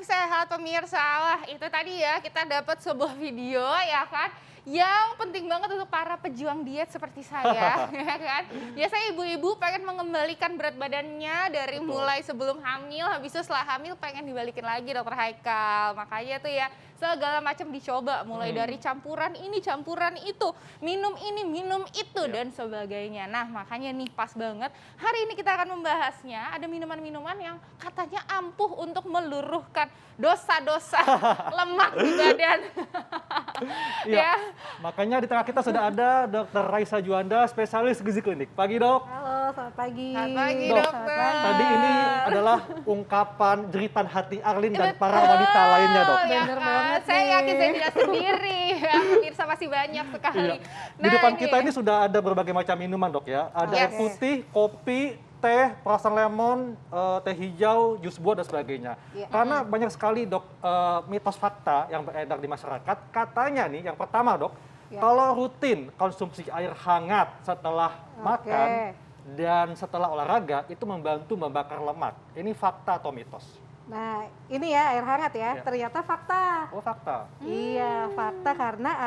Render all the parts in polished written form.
Hidup Sehat pemirsa. Wah, itu tadi ya kita dapat sebuah video ya kan yang penting banget untuk para pejuang diet seperti saya ya kan. Biasanya ibu-ibu pengen mengembalikan berat badannya dari mulai sebelum hamil, habis itu setelah hamil pengen dibalikin lagi Dokter Haikal. Makanya tuh ya segala macam dicoba, mulai dari campuran ini, campuran itu, minum ini, minum itu, dan sebagainya. Nah, makanya nih pas banget hari ini kita akan membahasnya. Ada minuman-minuman yang katanya ampuh untuk meluruhkan dosa-dosa lemak di badan. Iya, makanya di tengah kita sudah ada Dr. Raisa Juanda, spesialis gizi klinik. Pagi dok. Halo, selamat pagi. Selamat pagi Dok, dokter. tadi ini adalah ungkapan jeritan hati Arlin dan para wanita lainnya dok. Ya Bener kan? banget Saya nih. yakin saya tidak sendiri. Ya, pemirsa masih banyak sekali. Iya. Di depan kita ini sudah ada berbagai macam minuman dok ya. Ada air Yes. putih, kopi, teh, perasan lemon, teh hijau, jus buah dan sebagainya. Iya. Karena banyak sekali dok mitos fakta yang beredar di masyarakat. Katanya nih yang pertama dok, Iya. kalau rutin konsumsi air hangat setelah makan dan setelah olahraga itu membantu membakar lemak. Ini fakta atau mitos? Nah, ini ya air hangat ya. Iya. Ternyata fakta. Oh fakta. Iya, fakta karena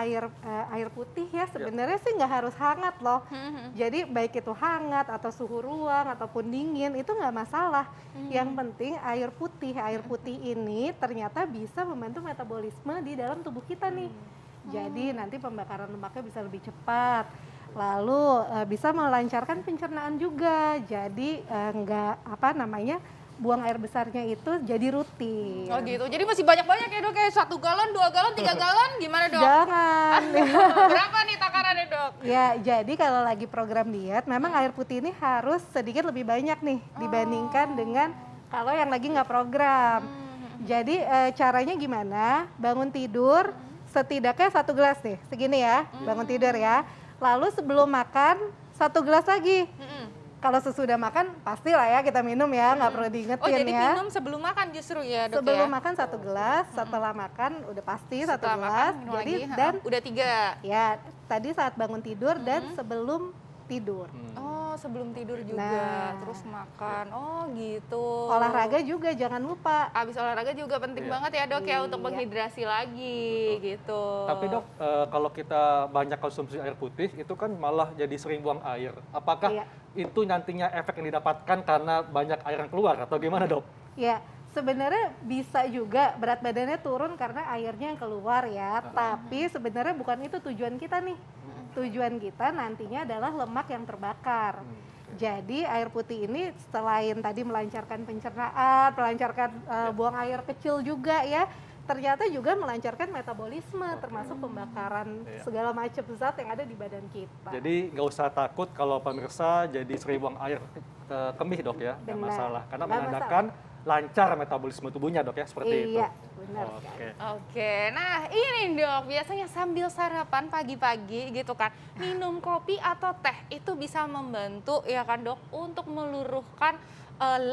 air putih ya sebenarnya sih nggak harus hangat loh. Jadi baik itu hangat atau suhu ruang ataupun dingin itu nggak masalah. Yang penting air putih ini ternyata bisa membantu metabolisme di dalam tubuh kita nih. Jadi nanti pembakaran lemaknya bisa lebih cepat. Lalu bisa melancarkan pencernaan juga. Jadi buang air besarnya itu jadi rutin. Oh gitu, jadi masih banyak-banyak ya dok, kayak 1 galon, 2 galon, 3 galon, gimana dok? Jangan. Berapa nih takarannya dok? Ya, jadi kalau lagi program diet, memang air putih ini harus sedikit lebih banyak nih dibandingkan dengan kalau yang lagi nggak program. Jadi caranya gimana? Bangun tidur setidaknya 1 gelas nih, segini ya, bangun tidur ya. Lalu sebelum makan 1 gelas lagi. Kalau sesudah makan pastilah ya kita minum ya, nggak perlu diingetin Oh jadi ya. minum sebelum makan justru ya dok Sebelum ya? makan 1 gelas, setelah makan udah pasti 1 Setelah gelas. makan minum Jadi lagi, dan udah 3. ya tadi saat bangun tidur dan sebelum tidur. Oh sebelum tidur juga, Nah. terus makan, oh gitu. Olahraga juga jangan lupa. Abis olahraga juga penting banget ya dok ya untuk Iya. menghidrasi lagi gitu. Tapi dok, kalau kita banyak konsumsi air putih itu kan malah jadi sering buang air. Apakah Iya. itu nantinya efek yang didapatkan karena banyak air yang keluar atau gimana dok? Ya, sebenarnya bisa juga berat badannya turun karena airnya yang keluar ya. Tapi sebenarnya bukan itu tujuan kita nih. Tujuan kita nantinya adalah lemak yang terbakar. Jadi air putih ini selain tadi melancarkan pencernaan, melancarkan buang air kecil juga ya. Ternyata juga melancarkan metabolisme termasuk pembakaran segala macam zat yang ada di badan kita. Jadi nggak usah takut kalau pemirsa jadi sering buang air kemih dok ya, nggak Benar. masalah. Karena Nggak menandakan lancar metabolisme tubuhnya dok ya, seperti itu. Iya, benar. Oke. Oke, nah ini dok, biasanya sambil sarapan pagi-pagi gitu kan, minum kopi atau teh itu bisa membantu ya kan dok untuk meluruhkan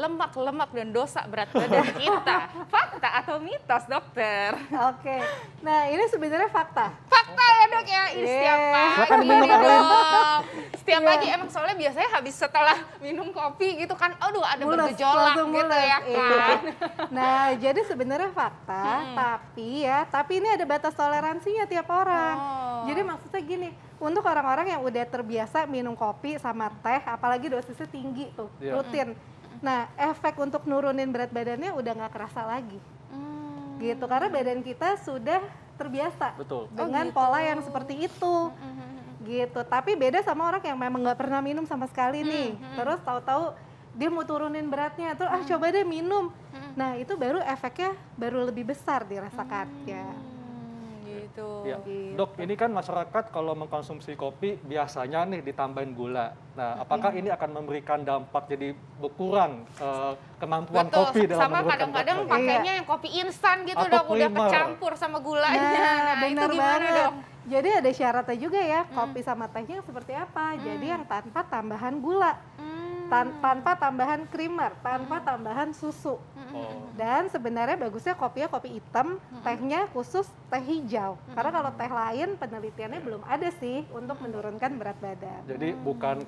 lemak-lemak dan dosa berat badan kita. Fakta atau mitos dokter? Oke, nah ini sebenarnya fakta. Fakta ya dok ya, ini setiap Silakan pagi minum, nih, Arlin. dok. Setiap Iya. pagi emang soalnya biasanya habis setelah minum kopi gitu kan, aduh ada Mules, bergejolak langsung gitu mules, ya iya. kan. Nah, jadi sebenarnya fakta, tapi ini ada batas toleransinya tiap orang. Oh. Jadi maksudnya gini, untuk orang-orang yang udah terbiasa minum kopi sama teh, apalagi dosisnya tinggi tuh, Iya. rutin. Nah, efek untuk nurunin berat badannya udah nggak kerasa lagi, gitu. Karena badan kita sudah terbiasa Betul. dengan gitu. pola yang seperti itu. Gitu, tapi beda sama orang yang memang nggak pernah minum sama sekali nih, terus tahu-tahu dia mau turunin beratnya, terus coba deh minum, nah itu baru efeknya baru lebih besar dirasakannya. Gitu. Ya. Gitu. Dok, ini kan masyarakat kalau mengkonsumsi kopi biasanya nih ditambahin gula. Nah, apakah ini akan memberikan dampak jadi berkurang kemampuan Betul, kopi dalam sama menurunkan kadang-kadang berat badan? pakainya yang kopi instan gitu Atau dok, udah primer. kecampur sama gulanya. Nah, Nah, itu benar gimana banget. dok? Jadi ada syaratnya juga ya, kopi sama tehnya seperti apa. Jadi yang tanpa tambahan gula, tanpa tambahan creamer, tanpa tambahan susu. Oh. Dan sebenarnya bagusnya kopinya kopi hitam, tehnya khusus teh hijau. Karena kalau teh lain penelitiannya belum ada sih untuk menurunkan berat badan. Jadi bukan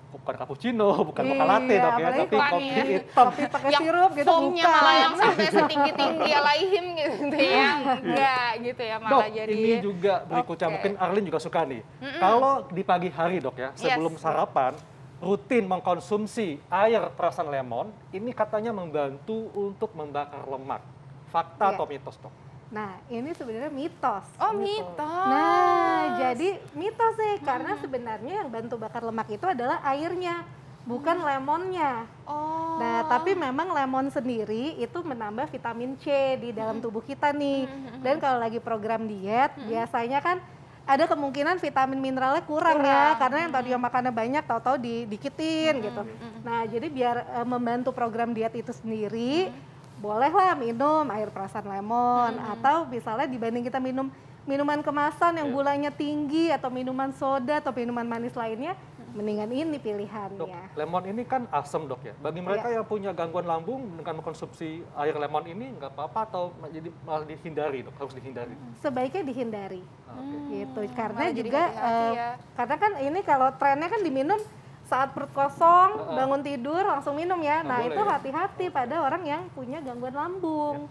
bukan cappuccino, bukan mocha latte dok ya, apalagi tapi bukan kopi ya. hitam. Kopi pakai Yang sirup gitu foamnya bukan. malah yang sampai setinggi-tinggi alaihim gitu ya. Enggak gitu ya, Dok, malah jadi. ini juga berikutnya, Oke. mungkin Arlin juga suka nih. Kalau di pagi hari dok ya, sebelum Yes. sarapan, rutin mengkonsumsi air perasan lemon, ini katanya membantu untuk membakar lemak. Fakta Iya. atau mitos dok? Nah, ini sebenarnya mitos. Oh, mitos. Nah, jadi mitos sih karena sebenarnya yang bantu bakar lemak itu adalah airnya, bukan lemonnya. Oh. Nah, tapi memang lemon sendiri itu menambah vitamin C di dalam tubuh kita nih. Dan kalau lagi program diet, biasanya kan ada kemungkinan vitamin mineralnya kurang ya, karena yang tadi yang makannya banyak, tahu-tahu didikitin gitu. Nah, jadi biar membantu program diet itu sendiri, bolehlah minum air perasan lemon, atau misalnya dibanding kita minum minuman kemasan yang gulanya tinggi atau minuman soda atau minuman manis lainnya, mendingan ini Dok, pilihannya. lemon ini kan asam dok ya. Bagi mereka yang punya gangguan lambung dengan mengkonsumsi air lemon ini nggak apa-apa atau jadi malah dihindari dok, harus dihindari. Sebaiknya dihindari. Oke. Gitu karena malah jadi juga hati-hati ya. karena kan ini kalau trennya kan diminum saat perut kosong, bangun tidur langsung minum ya. Nggak Nah, boleh itu ya? hati-hati pada orang yang punya gangguan lambung.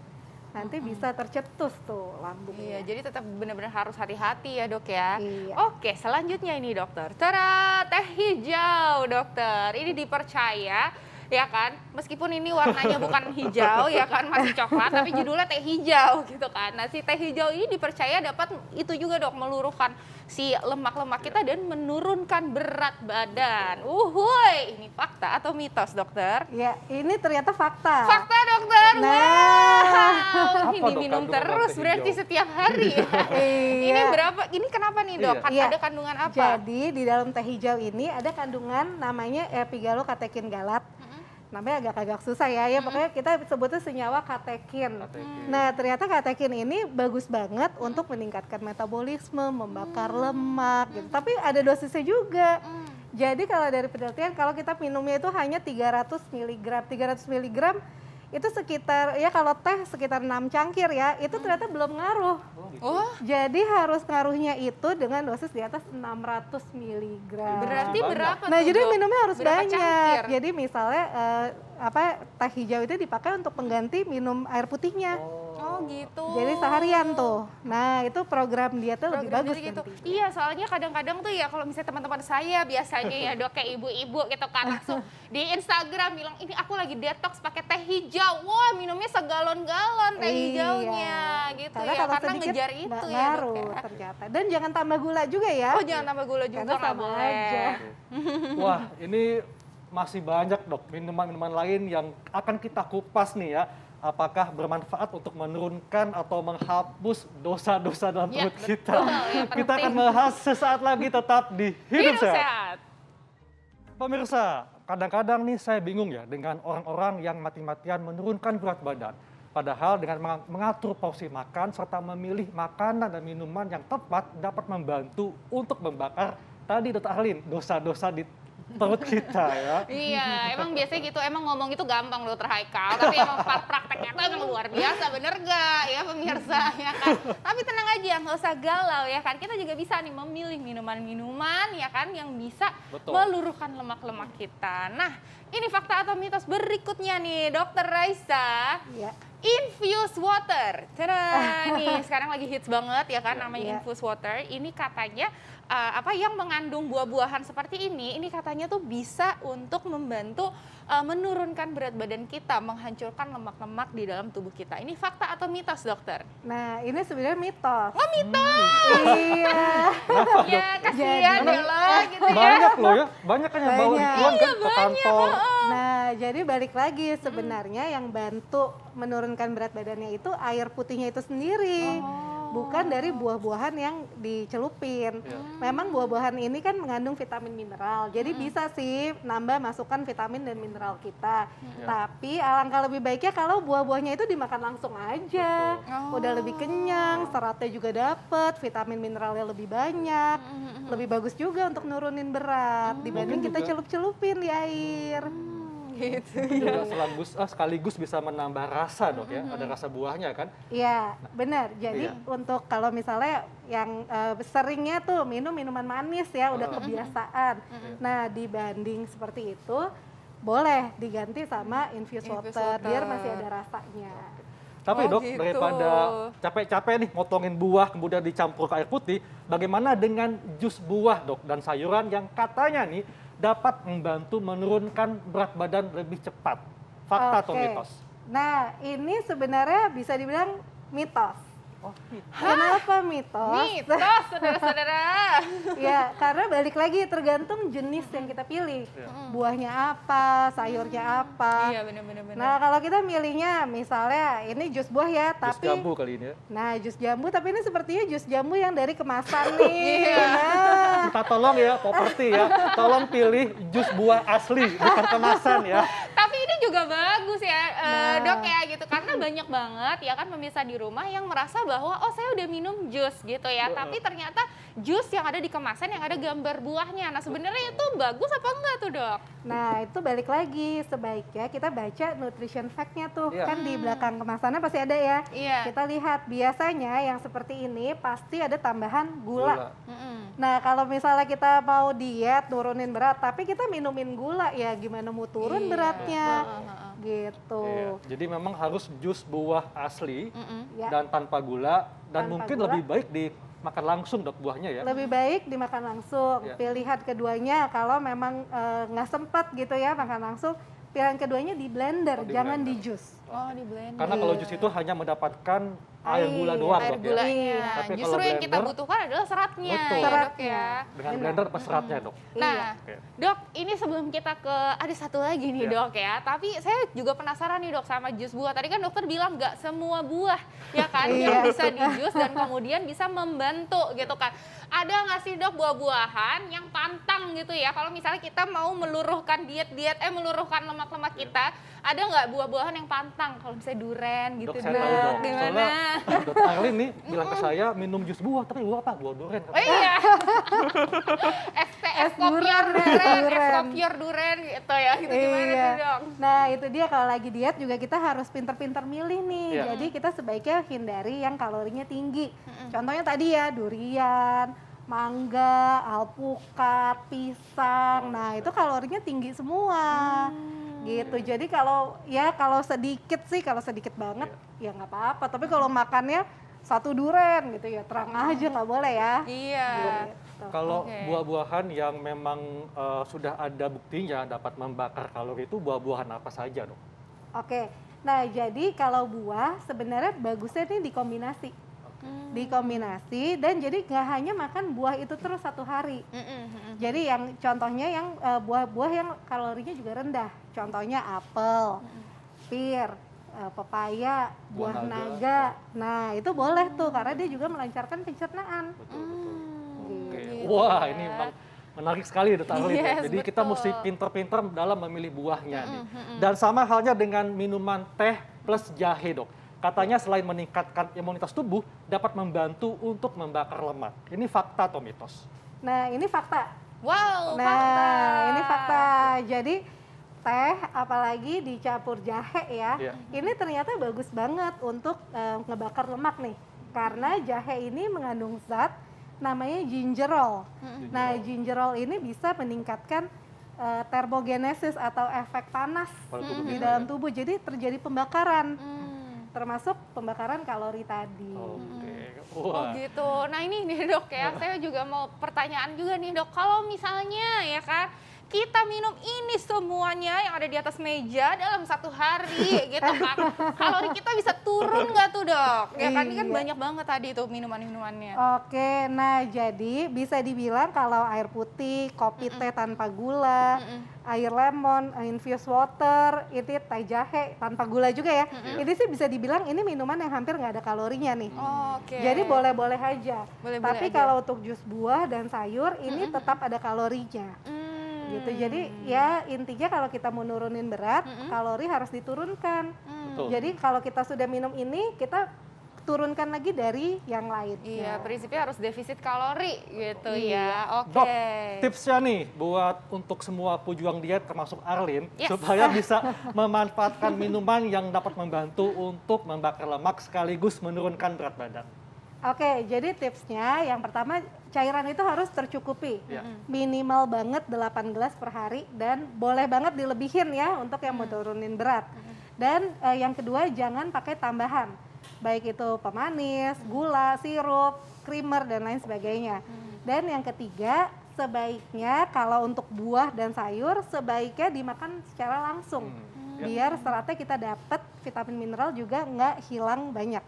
Nanti bisa tercetus tuh Iya, lambungnya. jadi tetap benar-benar harus hati-hati ya dok ya. Iya. Oke, selanjutnya ini dokter. Tara, teh hijau dokter. Ini dipercaya ya kan, meskipun ini warnanya bukan hijau ya kan, masih coklat, tapi judulnya teh hijau gitu kan. Nah, si teh hijau ini dipercaya dapat itu juga dok, meluruhkan si lemak-lemak kita dan menurunkan berat badan. Uhuy, ini fakta atau mitos dokter? Ya, ini ternyata fakta. Fakta dokter. Nah. Wow, Apa, ini dok, minum kandungan terus teh berarti hijau? setiap hari ya. Ini Iya. berapa? Ini kenapa nih dok? Iya. Kan Iya. ada kandungan apa? Jadi di dalam teh hijau ini ada kandungan namanya epigalokatekin galat. Namanya agak-agak susah ya, pokoknya kita sebutnya senyawa katekin. Katekin. Nah, ternyata katekin ini bagus banget untuk meningkatkan metabolisme, membakar lemak gitu. Tapi ada dosisnya juga. Jadi kalau dari penelitian, kalau kita minumnya itu hanya 300 mg. 300 mg itu sekitar, ya kalau teh sekitar 6 cangkir ya, itu ternyata belum ngaruh. Oh, gitu. Oh, Jadi harus ngaruhnya itu dengan dosis di atas 600 mg. berarti Banyak. berapa Nah, tuh, jadi Dok? minumnya harus Berapa banyak. cangkir? Jadi misalnya teh hijau itu dipakai untuk pengganti minum air putihnya. Oh gitu. Jadi seharian tuh. Nah, itu program dietnya lebih Program bagus jadi gitu. nantinya. Iya, soalnya kadang-kadang tuh ya kalau misalnya teman-teman saya biasanya ya dok kayak ibu-ibu gitu kan langsung di Instagram bilang ini aku lagi detox pakai teh hijau. Wah, minumnya segalon-galon teh hijaunya gitu Karena ya. kalau Karena sedikit ngejar nggak itu ya dok ngaruh ya. ternyata. Dan jangan tambah gula juga ya. Oh, jangan tambah gula juga Karena nggak sama boleh. aja. Wah, ini masih banyak dok minuman-minuman lain yang akan kita kupas nih ya. Apakah bermanfaat untuk menurunkan atau menghapus dosa-dosa dalam Ya, perut kita? betul, yang Kita akan penting. bahas sesaat lagi tetap di Hidup Hidup Sehat. sehat. Pemirsa, kadang-kadang nih saya bingung ya dengan orang-orang yang mati-matian menurunkan berat badan. Padahal dengan mengatur porsi makan serta memilih makanan dan minuman yang tepat dapat membantu untuk membakar tadi Dr. Arlin dosa-dosa di perut kita ya. Iya, emang biasanya gitu, emang ngomong itu gampang dokter Haikal, tapi emang prakteknya itu emang luar biasa, bener gak ya pemirsa ya kan? Tapi tenang aja, nggak usah galau ya kan, kita juga bisa nih memilih minuman-minuman ya kan yang bisa Betul. meluruhkan lemak-lemak kita. Nah, ini fakta atau mitos berikutnya nih, dokter Raisa. Iya. Infused water, tada nih sekarang lagi hits banget ya kan namanya Iya. infused water. Ini katanya yang mengandung buah-buahan seperti ini katanya tuh bisa untuk membantu menurunkan berat badan kita, menghancurkan lemak-lemak di dalam tubuh kita. Ini fakta atau mitos dokter? Nah, ini sebenarnya mitos. Oh mitos, Iya. ya kasihan Jadi- ya lah gitu ya. Banyak loh ya, banyak kan yang bawa Banyak. gituan kan ke kantor. Nah, jadi balik lagi sebenarnya yang bantu menurunkan berat badannya itu air putihnya itu sendiri. Bukan dari buah-buahan yang dicelupin. Iya. Memang buah-buahan ini kan mengandung vitamin mineral. Jadi bisa sih nambah masukkan vitamin dan mineral kita. Tapi alangkah lebih baiknya kalau buah-buahnya itu dimakan langsung aja. Betul. Udah lebih kenyang, seratnya juga dapet, vitamin mineralnya lebih banyak. Lebih bagus juga untuk nurunin berat dibanding Mungkin kita juga- celup-celupin di air. gitu. Juga sekaligus bisa menambah rasa dok ya, ada rasa buahnya kan. Iya, benar. Jadi Iya. untuk kalau misalnya yang seringnya tuh minum minuman manis ya, udah kebiasaan. Nah, dibanding seperti itu, boleh diganti sama infused Infused water, biar water. masih ada rasanya. Tapi Oh, dok, gitu. daripada capek-capek nih motongin buah kemudian dicampur ke air putih, bagaimana dengan jus buah dok dan sayuran yang katanya nih dapat membantu menurunkan berat badan lebih cepat? Fakta atau Oke. mitos? Nah, ini sebenarnya bisa dibilang mitos. Oh, Kenapa mitos? Mitos, saudara-saudara. Ya, karena balik lagi tergantung jenis yang kita pilih. Iya. Buahnya apa, sayurnya apa. Iya, benar-benar. Nah, kalau kita milihnya misalnya ini jus buah ya, jus tapi jambu kali ini ya. nah, jus jambu tapi ini sepertinya jus jambu yang dari kemasan nih. Iya. Nah, Kita tolong ya, properti ya, tolong pilih jus buah asli, bukan kemasan ya. Tapi ini juga bagus ya, Nah. dok ya gitu. Karena banyak banget ya kan pemirsa di rumah yang merasa bahwa oh saya udah minum jus gitu ya. Tapi ternyata jus yang ada di kemasan yang ada gambar buahnya. Nah sebenarnya itu bagus apa enggak tuh dok? nah, itu balik lagi sebaiknya kita baca nutrition fact-nya tuh. Iya. Kan di belakang kemasannya pasti ada ya. Iya. Kita lihat biasanya yang seperti ini pasti ada tambahan gula. Mm-mm. Nah, kalau misalnya kita mau diet, nurunin berat, tapi kita minumin gula, ya gimana mau turun Iya. beratnya, Heeh. gitu. Iya. Jadi memang harus jus buah asli Mm-mm. Ya, dan tanpa gula dan Tanpa mungkin gula. lebih baik dimakan langsung dok buahnya ya. lebih baik dimakan langsung. Ya. Pilihan keduanya kalau memang nggak sempat gitu ya makan langsung, pilihan keduanya di blender, Oh, di jangan blender. di jus. Oh di blender. Karena kalau jus itu hanya mendapatkan air gula doang Air dok ya. gulanya. Iya. Tapi Justru kalau yang kita blender, butuhkan adalah seratnya. Betul. Ya, dok Seratnya. ya. Dengan Benar. blender apa seratnya dok? Nah, Iya. Oke. dok, ini sebelum kita ke ada satu lagi nih Iya. dok ya. Tapi saya juga penasaran nih dok sama jus buah. Tadi kan dokter bilang nggak semua buah ya kan yang Iya. bisa di jus dan kemudian bisa membantu gitu kan. Ada nggak sih dok buah-buahan yang pantang gitu ya? Kalau misalnya kita mau meluruhkan meluruhkan lemak-lemak kita, ada nggak buah-buahan yang pantang? Kalau misalnya duren gitu Dok, saya tahu dok. gimana? Soalnya Dr. Arlin nih bilang ke saya minum jus buah, tapi buah apa? Buah durian. Oh iya. Es kopior duren, es kopior duren gitu ya. Gitu gimana Iya. tuh dok? Nah, itu dia kalau lagi diet juga kita harus pinter-pinter milih nih. Iya. Jadi kita sebaiknya hindari yang kalorinya tinggi. Contohnya tadi ya, durian, mangga, alpukat, pisang. Nah, itu kalorinya tinggi semua. Gitu. Jadi kalau sedikit sih, kalau sedikit banget ya nggak apa-apa. Tapi kalau makannya satu duren gitu ya, terang aja nggak boleh ya. Iya. Gitu. Kalau Oke. buah-buahan yang memang sudah ada buktinya dapat membakar kalori itu buah-buahan apa saja dok? Oke. Nah, jadi kalau buah sebenarnya bagusnya nih dikombinasi. Dikombinasi dan jadi nggak hanya makan buah itu terus satu hari. Jadi yang contohnya yang buah-buah yang kalorinya juga rendah. Contohnya apel, pir, pepaya, Buah buah naga. naga. Nah, itu boleh tuh karena dia juga melancarkan pencernaan. Betul betul. Oke. Gitu Wah, ya. ini memang menarik sekali Dr. Arlin ya. Yes, Jadi kita betul. mesti pinter-pinter dalam memilih buahnya nih. Dan sama halnya dengan minuman teh plus jahe dok. Katanya selain meningkatkan imunitas tubuh, dapat membantu untuk membakar lemak. Ini fakta atau mitos? Nah, ini fakta. Wow, Nah, fakta. ini fakta. Jadi teh apalagi dicampur jahe ya. Iya. Ini ternyata bagus banget untuk ngebakar lemak nih. Karena jahe ini mengandung zat namanya gingerol. Nah, gingerol ini bisa meningkatkan termogenesis atau efek panas Pada tubuh di kita dalam ya? tubuh. Jadi terjadi pembakaran, Hmm. termasuk pembakaran kalori tadi. Oke. Oh Wah. gitu. Nah ini nih dok ya, saya juga mau pertanyaan juga nih dok. Kalau misalnya ya kan, kita minum ini semuanya yang ada di atas meja dalam satu hari gitu kan. Kalori kita bisa turun nggak tuh dok? Ya kan, ini kan Iya. banyak banget tadi tuh minuman-minumannya. Oke, nah jadi bisa dibilang kalau air putih, kopi teh tanpa gula, air lemon, infused water, itu teh jahe tanpa gula juga ya. Ini sih bisa dibilang ini minuman yang hampir nggak ada kalorinya nih. Oke. Jadi boleh-boleh aja. Boleh-boleh Tapi aja. kalau untuk jus buah dan sayur ini tetap ada kalorinya. Gitu. Jadi ya intinya kalau kita mau nurunin berat, kalori harus diturunkan. Betul. Jadi kalau kita sudah minum ini, kita turunkan lagi dari yang lain. Iya, prinsipnya harus defisit kalori gitu Iya. ya. Oke. Dok, tipsnya nih buat untuk semua pejuang diet termasuk Arlin Yes. supaya bisa memanfaatkan minuman yang dapat membantu untuk membakar lemak sekaligus menurunkan berat badan. Oke, jadi tipsnya yang pertama cairan itu harus tercukupi. Ya. Minimal banget 8 gelas per hari dan boleh banget dilebihin ya untuk yang mau turunin berat. Dan yang kedua jangan pakai tambahan. Baik itu pemanis, gula, sirup, creamer dan lain sebagainya. Dan yang ketiga sebaiknya kalau untuk buah dan sayur sebaiknya dimakan secara langsung. Biar seratnya kita dapat, vitamin mineral juga nggak hilang banyak.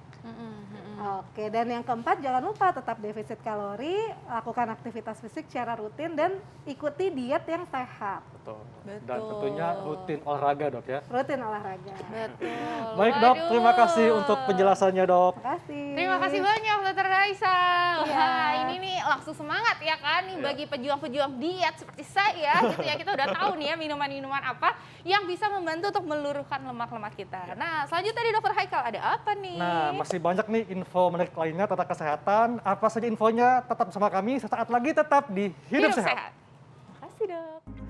Oke, dan yang keempat jangan lupa tetap defisit kalori, lakukan aktivitas fisik secara rutin dan ikuti diet yang sehat. Betul. Dan Betul. tentunya rutin olahraga, Dok ya. Rutin olahraga. Betul. Baik, Dok. Waduh. Terima kasih untuk penjelasannya, Dok. Terima kasih. Terima kasih banyak Dokter Raisa. Iya. Wah, ini nih langsung semangat ya kan nih Iya. bagi pejuang-pejuang diet seperti saya gitu ya. Kita udah tahu nih ya minuman-minuman apa yang bisa membantu untuk meluruhkan lemak-lemak kita. Nah, selanjutnya di Dokter Haikal ada apa nih? Nah, masih banyak nih info menarik lainnya tentang kesehatan. Apa saja infonya? Tetap bersama kami. Sesaat lagi tetap di Hidup Sehat. Terima kasih, Dok.